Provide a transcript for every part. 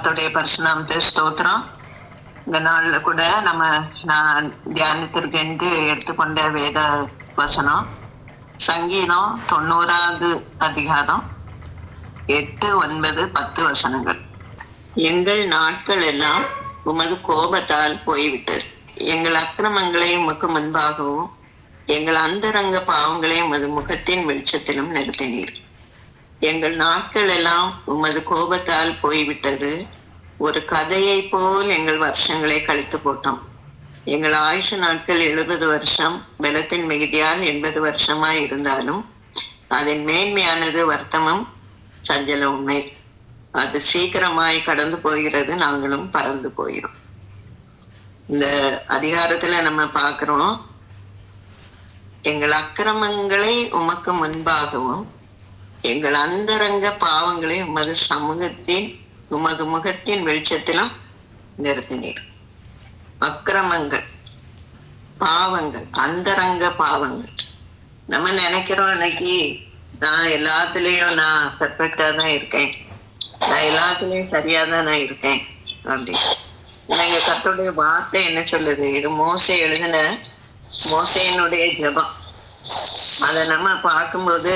கர்த்தருடைய பரிசுநாமத்தை ஸ்தோத்திரம். இந்த நாள்ல கூட நான் தியானத்திற்கு என்று எடுத்துக்கொண்ட வேத வசனம் சங்கீதம் 90வது அதிகாரம் 8, 9, 10 வசனங்கள். எங்கள் நாட்கள் எல்லாம் உமது கோபத்தால் போய்விட்டது. எங்கள் அக்கிரமங்களை உமக்கு முன்பாகவும் எங்கள் அந்தரங்க பாவங்களை உமது முகத்தின் வெளிச்சத்திலும் நிறுத்தினீர். எங்கள் நாட்கள் எல்லாம் உமது கோபத்தால் போய்விட்டது. ஒரு கதையை போல் எங்கள் வருஷங்களை கழித்து போட்டோம். எங்கள் ஆயுசு நாட்கள் 70 வருஷம், பலத்தின் மிகுதியால் 80 வருஷமாய் இருந்தாலும் அதன் மேன்மையானது வருத்தமும் சஞ்சலமுமே. அது சீக்கிரமாய் கடந்து போகிறது, நாங்களும் பறந்து போகிறோம். இந்த அதிகாரத்துல நம்ம பார்க்கிறோம், எங்கள் அக்கிரமங்களை உமக்கு முன்பாகவும் எங்கள் அந்தரங்க பாவங்களை உமது முகத்தின் வெளிச்சத்திலும் நிறுத்தினீர். அக்கிரமங்கள், பாவங்கள், அந்தரங்க பாவங்கள். நம்ம நினைக்கிறோம் இன்னைக்கு நான் எல்லாத்துலயும் நான் பெர்ஃபெக்டா தான் இருக்கேன், நான் எல்லாத்துலயும் சரியா தான் நான் இருக்கேன் அப்படின்னு. எங்க கர்த்தருடைய வார்த்தை என்ன சொல்லுது? இது மோசே எழுதின மோசேனுடைய ஜெபம். அதை நம்ம பார்க்கும்போது,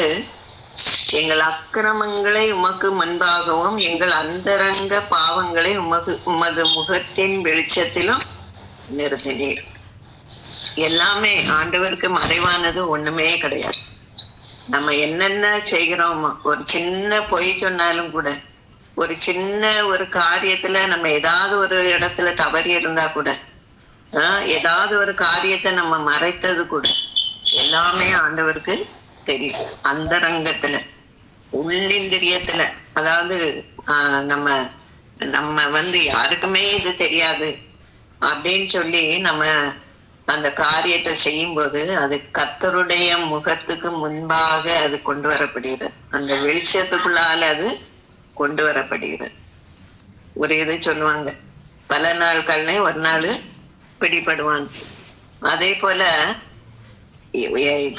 எங்கள் அக்கிரமங்களை உமக்கு முன்பாகவும் எங்கள் அந்தரங்க பாவங்களை உமது முகத்தின் வெளிச்சத்திலும் நிறுத்தினீர். எல்லாமே ஆண்டவருக்கு மறைவானது ஒண்ணுமே கிடையாது. நம்ம என்னென்ன செய்கிறோமோ, ஒரு சின்ன பொய் சொன்னாலும் கூட, ஒரு சின்ன ஒரு காரியத்துல நம்ம ஏதாவது ஒரு இடத்துல தவறி இருந்தா கூட, ஏதாவது ஒரு காரியத்தை நம்ம மறைத்தது கூட, எல்லாமே ஆண்டவருக்கு தெரியும். அந்தரங்கத்துல, உள்ளிந்திரியத்துல, அதாவது நம்ம யாருக்குமே இது தெரியாது அப்படின்னு சொல்லி நம்ம அந்த காரியத்தை செய்யும் போது அது கர்த்தருடைய முகத்துக்கு முன்பாக அது கொண்டு வரப்படுகிறது. அந்த வெளிச்சத்துக்குள்ளால அது கொண்டு வரப்படுகிறது. ஒரு இது சொல்லுவாங்க, பல நாள் கல்லை ஒரு நாள் பிடிபடுவாங்க. அதே போல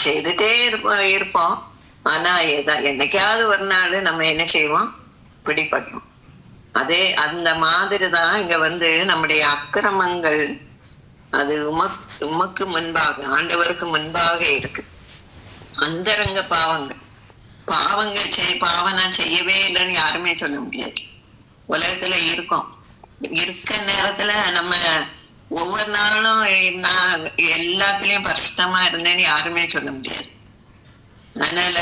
செய்துட்டே இருப்போம். ஆனா என்னைக்காவது ஒரு நாள் நம்ம என்ன செய்வோம்? பிடிபடுவோம். அதே அந்த மாதிரிதான் இங்க நம்முடைய அக்கிரமங்கள் அது உமக்கு முன்பாக, ஆண்டவருக்கு முன்பாக இருக்கு. அந்தரங்க பாவங்கள், பாவம் செய்யவே இல்லைன்னு யாருமே சொல்ல முடியாது. உலகத்துல இருக்கோம், இருக்க நேரத்துல நம்ம ஒவ்வொரு நாளும் நான் எல்லாத்துலயும் பரிசுத்தமா இருந்தேன்னு யாருமே சொல்ல முடியாது. அதனால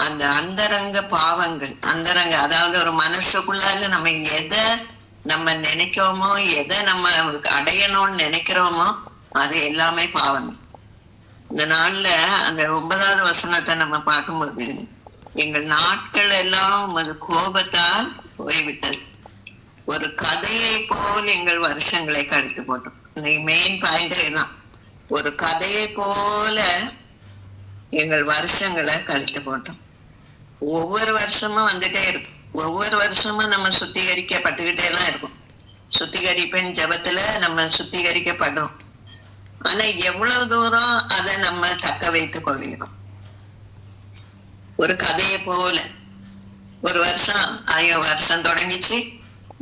அந்த அந்தரங்க பாவங்கள், அதாவது ஒரு மனசுக்குள்ளால நம்ம எதை நம்ம நினைக்கிறோமோ, எதை நம்ம அடையணும்னு நினைக்கிறோமோ, அது எல்லாமே பாவம். இந்த நாள்ல அந்த 9வது வசனத்தை நம்ம பார்க்கும்போது, எங்கள் நாட்கள் எல்லாம் உமது கோபத்தால் போய்விட்டது. ஒரு கதையை போல் எங்கள் வருஷங்களை கழித்து போட்டோம். இன்னைக்கு மெயின் பாயிண்ட் இதுதான். ஒரு கதையை போல எங்கள் வருஷங்களை கழித்து போட்டோம். ஒவ்வொரு வருஷமும் வந்துட்டே இருக்கும். ஒவ்வொரு வருஷமும் நம்ம சுத்திகரிக்கப்பட்டுக்கிட்டே தான் இருக்கும். சுத்திகரிப்பின் ஜபத்துல நம்ம சுத்திகரிக்கப்படுறோம். ஆனா எவ்வளவு தூரம் அதை நம்ம தக்க வைத்துக் கொள்கிறோம்? ஒரு கதையை போல ஒரு வருஷம் தொடங்கிச்சு.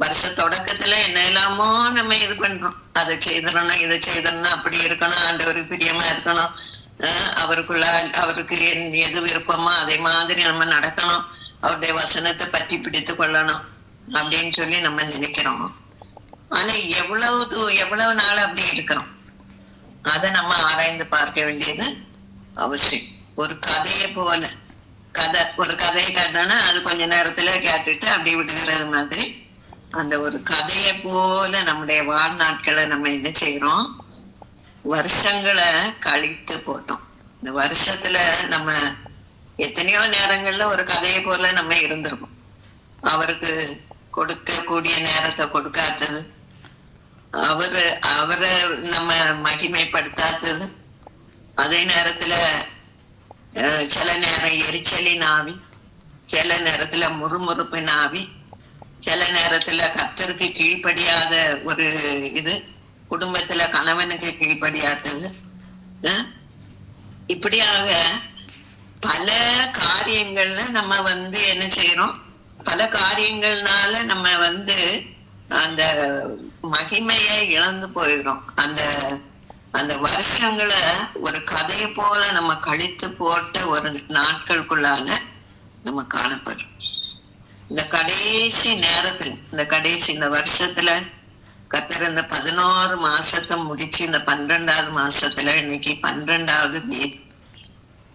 வருஷ தொடக்கத்துல என்ன எல்லாமோ நம்ம இது பண்றோம். அதை செய்திடணும், இதை செய்திடணும், அப்படி இருக்கணும், ஆண்டவருக்கு பிரியமா இருக்கணும், அவருக்கு எது விருப்பமோ அதே மாதிரி நம்ம நடக்கணும், அவருடைய வசனத்தை பற்றி பிடித்து கொள்ளணும் அப்படின்னு சொல்லி நம்ம நினைக்கிறோம். ஆனா எவ்வளவு நாள் அப்படி இருக்கிறோம்? அதை நம்ம ஆராய்ந்து பார்க்க வேண்டியது அவசியம். ஒரு கதையை போல, ஒரு கதையை கேட்டோன்னா அது கொஞ்ச நேரத்துல கேட்டுட்டு அப்படி விடுகிறது மாதிரி, அந்த ஒரு கதையை போல நம்முடைய வாழ்நாட்களை நம்ம என்ன செய்யறோம்? வருஷங்களை கழித்து போட்டோம். இந்த வருஷத்துல நம்ம எத்தனையோ நேரங்கள்ல ஒரு கதையை போல நம்ம இருந்திருக்கோம். அவருக்கு கொடுக்கக்கூடிய நேரத்தை கொடுக்காதது, அவரை நம்ம மகிமைப்படுத்தாதது, அதே நேரத்துல சில நேரம் எரிச்சலின் ஆவி, சில நேரத்துல முறுமுறுப்பின் ஆவி, சில நேரத்துல கர்த்தருக்கு கீழ்ப்படியாத ஒரு இது, குடும்பத்துல கணவனுக்கு கீழ்ப்படியாதது, இப்படியாக பல காரியங்கள்ல நம்ம என்ன செய்யறோம்? பல காரியங்கள்னால நம்ம அந்த மகிமையை இழந்து போயிடும். அந்த அந்த வருஷங்களை ஒரு கதையை போல நம்ம கழித்து போட்ட ஒரு நாட்களுக்குள்ளால நம்ம காணப்படும். இந்த கடைசி நேரத்துல, இந்த வருஷத்துல கர்த்தர் இந்த 11 மாசத்தை முடிச்சு இந்த 12வது மாசத்துல இன்னைக்கு 12வது வீக்.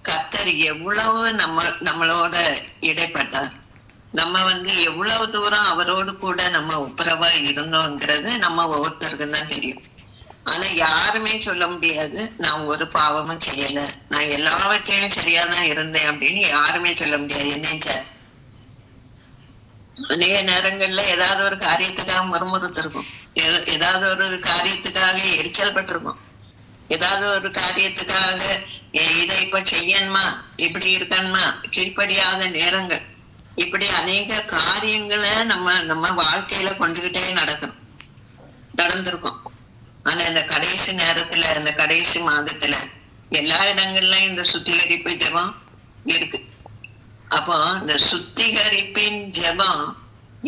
கர்த்தர் எவ்வளவு நம்மளோட இடைப்பட்டார். நம்ம எவ்வளவு தூரம் அவரோடு கூட நம்ம ஒப்புரவா இருந்தோங்கிறது நம்ம ஒவ்வொருத்தருக்கும் தான் தெரியும். ஆனா யாருமே சொல்ல முடியாது நான் ஒரு பாவமும் செய்யல, நான் எல்லாவற்றையும் சரியாதான் இருந்தேன் அப்படின்னு யாருமே சொல்ல முடியாது. என்ன அநேக நேரங்கள்ல ஏதாவது ஒரு காரியத்துக்காக முறுமுறுத்திருக்கும், ஏதாவது ஒரு காரியத்துக்காக எரிச்சல் பட்டிருக்கும், ஏதாவது ஒரு காரியத்துக்காக இதை இப்ப செய்யணுமா, இப்படி இருக்கணுமா, கீழ்ப்படியாத நேரங்கள், இப்படி அநேக காரியங்களை நம்ம வாழ்க்கையில கொண்டுகிட்டே நடந்திருக்கும். ஆனா இந்த கடைசி நேரத்துல, இந்த கடைசி மாதத்துல எல்லா இடங்கள்லயும் இந்த சுத்திகரிப்பு ஜெபம் இருக்கு. அப்போ இந்த சுத்திகரிப்பின் ஜெபம்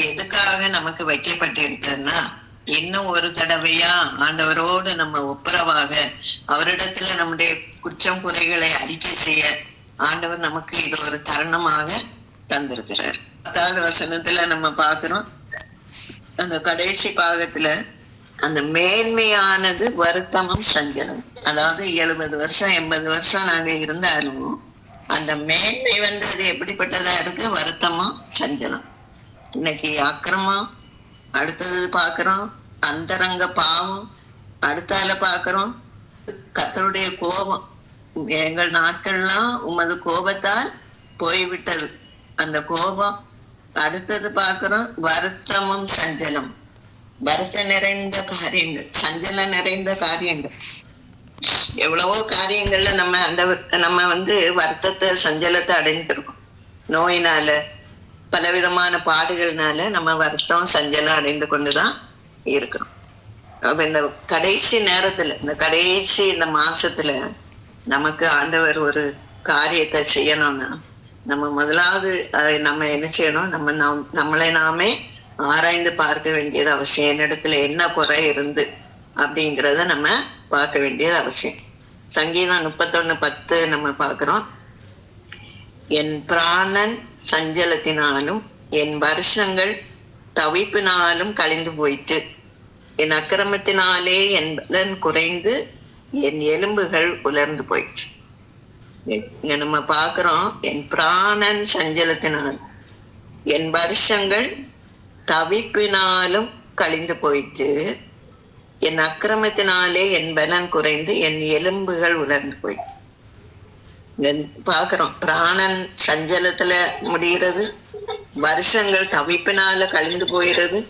எதுக்காக நமக்கு வைக்கப்பட்டு இருக்குன்னா, இன்னும் ஒரு தடவையா ஆண்டவரோடு நம்ம ஒப்புரவாக அவரிடத்துல நம்முடைய குற்றம் குறைகளை அறிக்கை செய்ய ஆண்டவர் நமக்கு இது ஒரு தருணமாக தந்திருக்கிறார். 10வது வசனத்துல நம்ம பாக்குறோம், அந்த கடைசி பாகத்துல அந்த மேன்மையானது வருத்தமும் சஞ்சலம். அதாவது 70 வருஷம் 80 வருஷம் நாங்க இருந்தாலும் அந்த மேன்மை அது எப்படிப்பட்டதா இருக்கு? வருத்தமும் சஞ்சலம். இன்னைக்கு அக்கிரமம், அடுத்தது பாக்குறோம் அந்தரங்க பாவம், அடுத்தால பாக்குறோம் கர்த்தருடைய கோபம். எங்கள் நாட்கள்லாம் உமது கோபத்தால் போய்விட்டது, அந்த கோபம். அடுத்தது பாக்குறோம் வருத்தமும் சஞ்சலம், வருத்தம் நிறைந்த காரியங்கள், சஞ்சலம் நிறைந்த காரியங்கள். எவ்வளவோ காரியங்கள்ல நம்ம வருத்தத்தை சஞ்சலத்தை அடைந்திருக்கோம். நோயினால, பலவிதமான பாடுகள்னால நம்ம வருத்தம் சஞ்சலம் அடைந்து கொண்டுதான் இருக்கிறோம். அப்ப இந்த கடைசி நேரத்துல, இந்த கடைசி இந்த மாசத்துல நமக்கு ஆண்டவர் ஒரு காரியத்தை செய்யணும்னா, நம்ம முதலாவது நம்ம என்ன செய்யணும்? நம்மளை நாமே ஆராய்ந்து பார்க்க வேண்டியது அவசியம். என்னிடத்துல என்ன குறை இருந்து அப்படிங்கிறத நம்ம பார்க்க வேண்டியது அவசியம். சங்கீதம் 31:10 நம்ம பார்க்கிறோம், என் பிராணன் சஞ்சலத்தினாலும் என் வருஷங்கள் தவிப்பினாலும் கழிந்து போயிட்டு, என் அக்கிரமத்தினாலே என் பலன் குறைந்து என் எலும்புகள் உலர்ந்து போயிடுச்சு. இங்க நம்ம பார்க்கிறோம், என் பிராணன் சஞ்சலத்தினால், என் வருஷங்கள் தவிப்பினாலும் கழிந்து போயிட்டு, என் அக்கிரமத்தினாலே என் பலன் குறைந்து என் எலும்புகள் உலர்ந்து போயிடுச்சு. பாக்குறோம், பிராணன் சஞ்சலத்துல முடிகிறது, வருஷங்கள் தவிப்பினால கழிந்து போயிறது,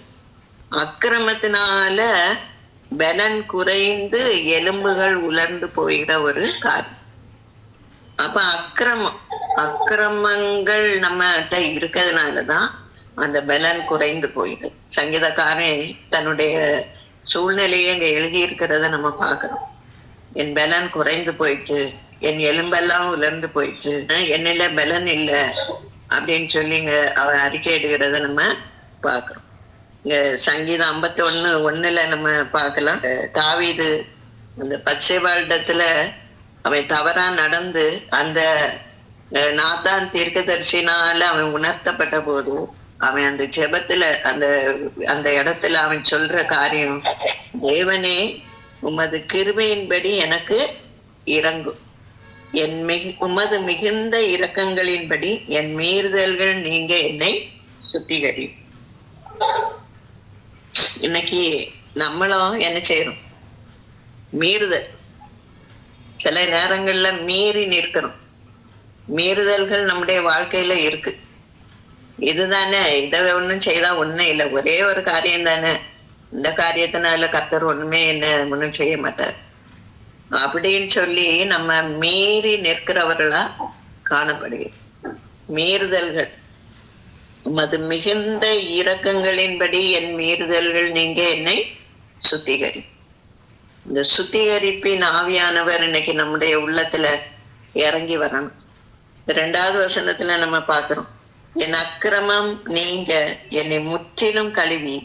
அக்கிரமத்தினால பலன் குறைந்து எலும்புகள் உலர்ந்து போயிட ஒரு காரணம். அப்ப அக்கிரமங்கள் நம்மகிட்ட இருக்கிறதுனாலதான் அந்த பலன் குறைந்து போயிடுது. சங்கீதக்காரன் தன்னுடைய சூழ்நிலையை இங்க எழுதியிருக்கிறத நம்ம பாக்குறோம். என் பலன் குறைந்து போயிட்டு, என் எலும்பெல்லாம் உலர்ந்து போயிட்டு, என்னில பலன் இல்லை அப்படின்னு சொல்லிங்க அவ அறிக்கை எடுக்கிறத நம்ம பாக்குறோம். இங்க சங்கீதம் 51:1 நம்ம பார்க்கலாம், தாவீது அந்த பச்சைவாழ்டத்துல அவன் தவறா நடந்து அந்த நாத்தான் தீர்க்கதரிசினால அவன் உணர்த்தப்பட்ட போது அவன் அந்த ஜெபத்துல அந்த இடத்துல அவன் சொல்ற காரியம், தேவனே உமது கிருபையின்படி எனக்கு இறங்கும், உமது மிகுந்த இரக்கங்களின்படி என் மீறுதல்கள் நீங்க என்னை சுத்திகரி. இன்னைக்கு நம்மளும் என்ன செய்யறோம்? மீறுதல். சில நேரங்கள்ல மீறி நிற்கிறோம். மீறுதல்கள் நம்முடைய வாழ்க்கையில இருக்கு. இதுதானே, இதை ஒண்ணும் செய்தா ஒண்ணும் இல்லை, ஒரே ஒரு காரியம் தானே, இந்த காரியத்தினால கர்த்தர் ஒண்ணுமே என்ன ஒண்ணும் செய்ய மாட்டார் அப்படின்னு சொல்லி நம்ம மீறி நிற்கிறவர்களா காணப்படுகிறது. மீறுதல்கள், உமது மிகுந்த இரக்கங்களின்படி என் மீறுதல்கள் நீங்க என்னை சுத்திகரி. இந்த சுத்திகரிப்பின் ஆவியானவர் இன்னைக்கு நம்முடைய உள்ளத்துல இறங்கி வரணும். 2வது வசனத்துல நம்ம பாக்குறோம், என் அக்கிரமம் நீங்க என்னை முற்றிலும் கழுவி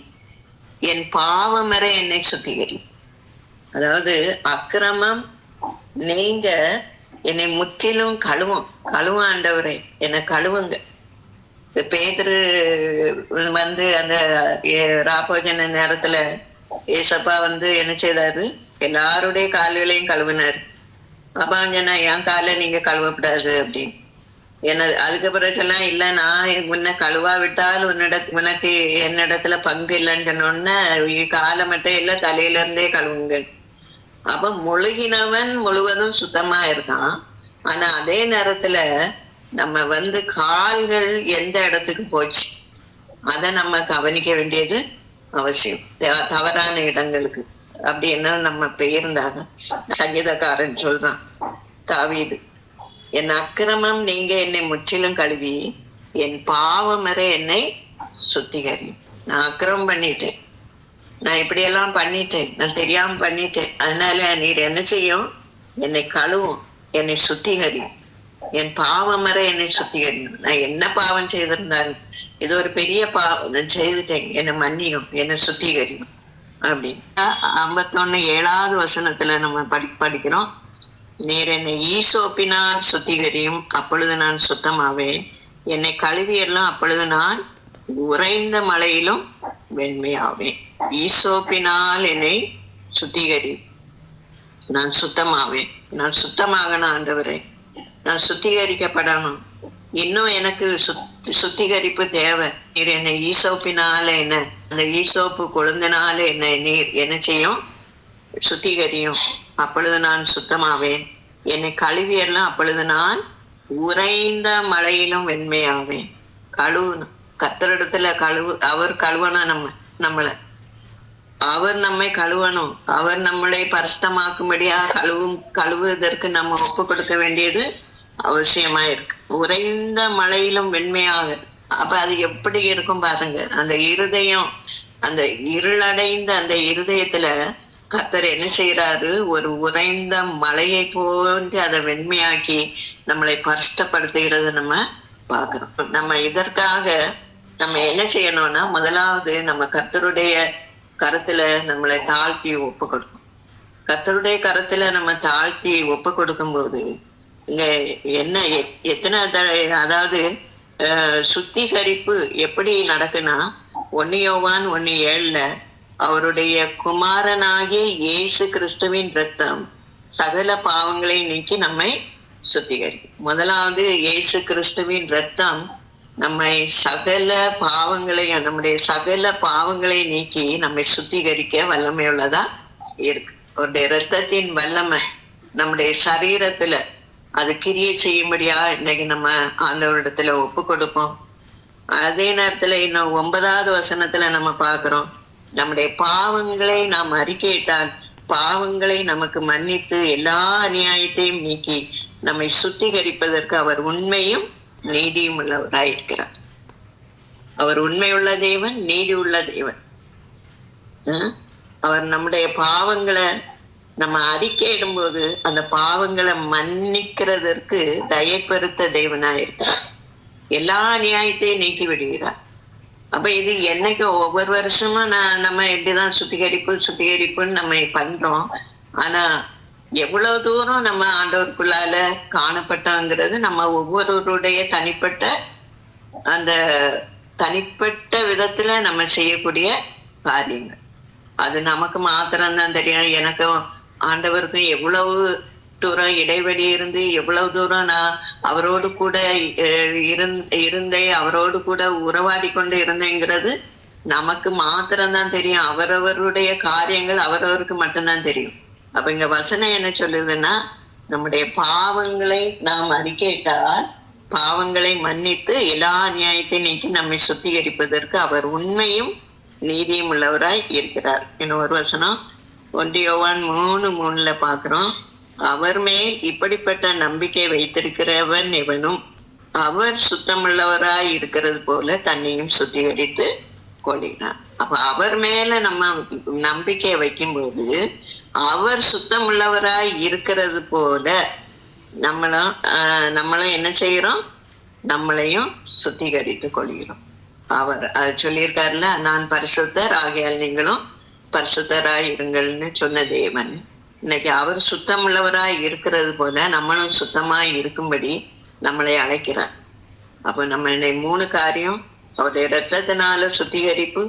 என் பாவமற என்னை சுத்திகரியும். அதாவது அக்கிரமம் நீங்க என்னை முற்றிலும் கழுவும் ஆண்டவரே, என்னை கழுவுங்க. பேதுரு அந்த ராபோஜன நேரத்துல ஏசப்பா என்ன செய்தாரு, எல்லாருடைய கால்களையும் கழுவினாரு. அப்பா சொன்னா என் காலை நீங்க கழுவக்கூடாது அப்படின்னு. அதுக்கு பிறகுலாம் இல்ல, நான் உன்னை கழுவா விட்டால் உனக்கு என்னிடத்துல பங்கு இல்லைன்னு சொன்னோன்னா காலை மட்டும் இல்ல தலையில இருந்தே கழுவுங்க. அப்ப முழுகினவன் முழுவதும் சுத்தமா இருக்கான். ஆனா அதே நேரத்துல நம்ம கால்கள் எந்த இடத்துக்கு போச்சு அத நம்ம கவனிக்க வேண்டியது அவசியம். தவறான இடங்களுக்கு அப்படின்னு நம்ம பெயர்ந்தாங்க. சங்கீதக்காரன் சொல்றான் தாவீது, என் அக்கிரமம் நீங்க என்னை முற்றிலும் கழுவி என் பாவமற என்னை சுத்திகரியும். நான் அக்கிரமம் பண்ணிட்டேன், நான் இப்படியெல்லாம் பண்ணிட்டேன், நான் தெரியாம பண்ணிட்டேன். அதனால நீர் என்ன செய்யும், என்னை கழுவும், என்னை சுத்திகரியும், என் பாவமற என்னை சுத்திகரியும். நான் என்ன பாவம் செய்திருந்தாலும் இது ஒரு பெரிய பாவம் நான் செய்துட்டேன், என்னை மன்னியும், என்னை சுத்திகரியும் அப்படின்னு 51 வசனத்துல நம்ம படிக்கிறோம். நீர் என்னை ஈசோப்பினால் சுத்திகரியும், அப்பொழுது நான் சுத்தமாவேன். என்னை கழுவி எல்லாம், அப்பொழுது நான் உறைந்த மழையிலும் வெண்மையாவேன். ஈசோப்பினால் என்னை சுத்திகரியும், நான் சுத்தமாவேன். நான் சுத்தமாகணும் ஆண்டவரே, நான் சுத்திகரிக்கப்படணும். இன்னும் எனக்கு சுத்திகரிப்பு தேவை. நீர் என்னை ஈசோப்பினால அந்த ஈசோப்பு கொழுந்தினால நீர் என்ன செய்யும், சுத்திகரியும், அப்பொழுது நான் சுத்தமாவேன். என்னை கழுவி எல்லாம், அப்பொழுது நான் உறைந்த மழையிலும் வெண்மையாவேன். கழுவணும், கர்த்தரிடத்துல அவர் கழுவணும் நம்மளை. அவர் நம்மை கழுவணும். அவர் நம்மளை பரிசுத்தமாக்கும்படியா கழுவுவதற்கு நம்ம ஒப்பு கொடுக்க வேண்டியது அவசியமா இருக்கு. உறைந்த மழையிலும் வெண்மையாக. அப்ப அது எப்படி இருக்கும் பாருங்க. அந்த இருதயம், அந்த இருளடைந்த அந்த இருதயத்துல கர்த்தர் என்ன செய்யறாரு, ஒரு உறைந்த மலையை போன்று அதை வெண்மையாக்கி நம்மளை பரிசுத்தப்படுத்துகிறத நம்ம பாக்குறோம். நம்ம இதற்காக நம்ம என்ன செய்யணும்னா, முதலாவது நம்ம கர்த்தருடைய கருத்துல நம்மளை தாழ்த்தி ஒப்பு கொடுக்கும். கர்த்தருடைய கருத்துல நம்ம தாழ்த்தி ஒப்பு கொடுக்கும் போது இங்க என்ன எத்தனை அதாவது சுத்திகரிப்பு எப்படி நடக்குன்னா, 1 யோவான் 1:7 அவருடைய குமாரனாகிய இயேசு கிறிஸ்துவின் இரத்தம் சகல பாவங்களை நீக்கி நம்மை சுத்திகரிக்கும். முதலாவது இயேசு கிறிஸ்துவின் இரத்தம் நம்மை சகல பாவங்களையும், நம்முடைய சகல பாவங்களை நீக்கி நம்மை சுத்திகரிக்க வல்லமை உள்ளதா இருக்கு. அவருடைய இரத்தத்தின் வல்லமை நம்முடைய சரீரத்துல அது கிரியை செய்யும்படியா இன்னைக்கு நம்ம ஆண்டவரிடத்துல ஒப்பு கொடுப்போம். அதே நேரத்துல இன்னும் 9வது வசனத்துல நம்ம பாக்குறோம், நம்முடைய பாவங்களை நாம் அறிக்கையிட்டால் பாவங்களை நமக்கு மன்னித்து எல்லா அநியாயத்தையும் நீக்கி நம்மை சுத்திகரிப்பதற்கு அவர் உண்மையும் நீதியும் உள்ளவராயிருக்கிறார். அவர் உண்மையுள்ள தேவன், நீதி உள்ள தேவன். அவர் நம்முடைய பாவங்களை நம்ம அறிக்கையிடும் போது அந்த பாவங்களை மன்னிக்கிறதற்கு தயப்பெருத்த தேவனாயிருக்கிறார். எல்லா அநியாயத்தையும் நீக்கி விடுகிறார். அப்ப இது என்னைக்கு ஒவ்வொரு வருஷமும் நம்ம எப்படிதான் சுத்திகரிப்புன்னு நம்ம பண்றோம். ஆனா எவ்வளவு தூரம் நம்ம ஆண்டவருக்குள்ளால காணப்பட்டோங்கிறது நம்ம ஒவ்வொருவருடைய அந்த தனிப்பட்ட விதத்துல நம்ம செய்யக்கூடிய காரியங்கள். அது நமக்கு மாத்திரம்தான் தெரியும். எனக்கும் ஆண்டவருக்கும் எவ்வளவு தூரம் இடைவெளி இருந்து எவ்வளவு தூரம் நான் அவரோடு கூட இருந்தேன், அவரோடு கூட உறவாடி கொண்டு இருந்தேங்கிறது நமக்கு மாத்திரம்தான் தெரியும். அவரவருடைய காரியங்கள் அவரவருக்கு மட்டும்தான் தெரியும். அப்ப இங்க வசனம் என்ன சொல்லுதுன்னா, நம்முடைய பாவங்களை நாம் அறிக்கையிட்டால் பாவங்களை மன்னித்து எல்லா அநியாயத்தை நீக்கி நம்மை சுத்திகரிப்பதற்கு அவர் உண்மையும் நீதியும் உள்ளவராய் இருக்கிறார். இன்னொரு வசனம் 1 யோவான் 3:3 பாக்குறோம், அவர் மேல் இப்படிப்பட்ட நம்பிக்கை வைத்திருக்கிறவன் எவனும் அவர் சுத்தமுள்ளவராய் இருக்கிறது போல தன்னையும் சுத்திகரித்து கொள்கிறார். அப்ப அவர் மேல நம்ம நம்பிக்கை வைக்கும் போது அவர் சுத்தமுள்ளவராய் இருக்கிறது போல நம்மளும் என்ன செய்யறோம், நம்மளையும் சுத்திகரித்து கொள்கிறோம். அவர் சொல்லியிருக்காருல, நான் பரிசுத்தர் ஆகையால் நீங்களும் பரிசுத்தராய் இருங்கள்னு சொன்ன தேவன் இன்னைக்கு அவர் சுத்தம் உள்ளவராய் இருக்கிறது போல நம்மளும் சுத்தமாய் இருக்கும்படி நம்மளை அழைக்கிறார். அப்ப நம்ம இன்னைக்கு 3 காரியம்: அவருடைய இரத்தத்தினால சுத்திகரிப்பு,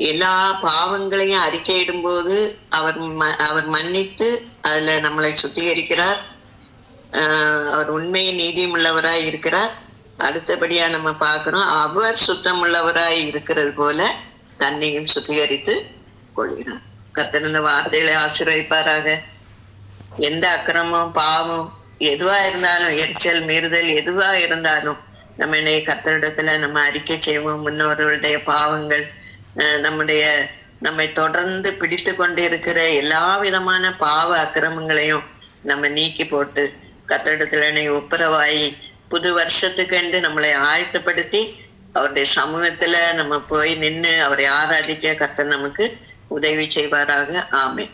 எல்லா பாவங்களையும் அறிக்கையிடும் போது அவர் மன்னித்து அதுல நம்மளை சுத்திகரிக்கிறார். அவர் உண்மையின் நீதியும் உள்ளவராய் இருக்கிறார். அடுத்தபடியா நம்ம பார்க்கிறோம், அவர் சுத்தம் உள்ளவராய் இருக்கிறது போல தன்னையும் சுத்திகரித்து கொள்கிறார். கர்த்தர் இந்த வார்த்தைகளை ஆசீர்வதிப்பாராக. எந்த அக்கிரமம், பாவம் எதுவா இருந்தாலும், எரிச்சல், மீறுதல் எதுவா இருந்தாலும் நம்ம இன்னைக்கு கர்த்தரிடத்துல நம்ம அறிக்கை செய்வோம். முன்னோர்களுடைய பாவங்கள், நம்மை தொடர்ந்து பிடித்து கொண்டு இருக்கிற எல்லா விதமான பாவ அக்கிரமங்களையும் நம்ம நீக்கி போட்டு கர்த்தரிடத்துல ஒப்புரவாயி புது வருஷத்துக்கு என்று நம்மளை ஆயத்தப்படுத்தி அவருடைய சமூகத்துல நம்ம போய் நின்று அவரை ஆராதிக்க கர்த்தர் நமக்கு உதவி செய்வாராக. ஆமென்.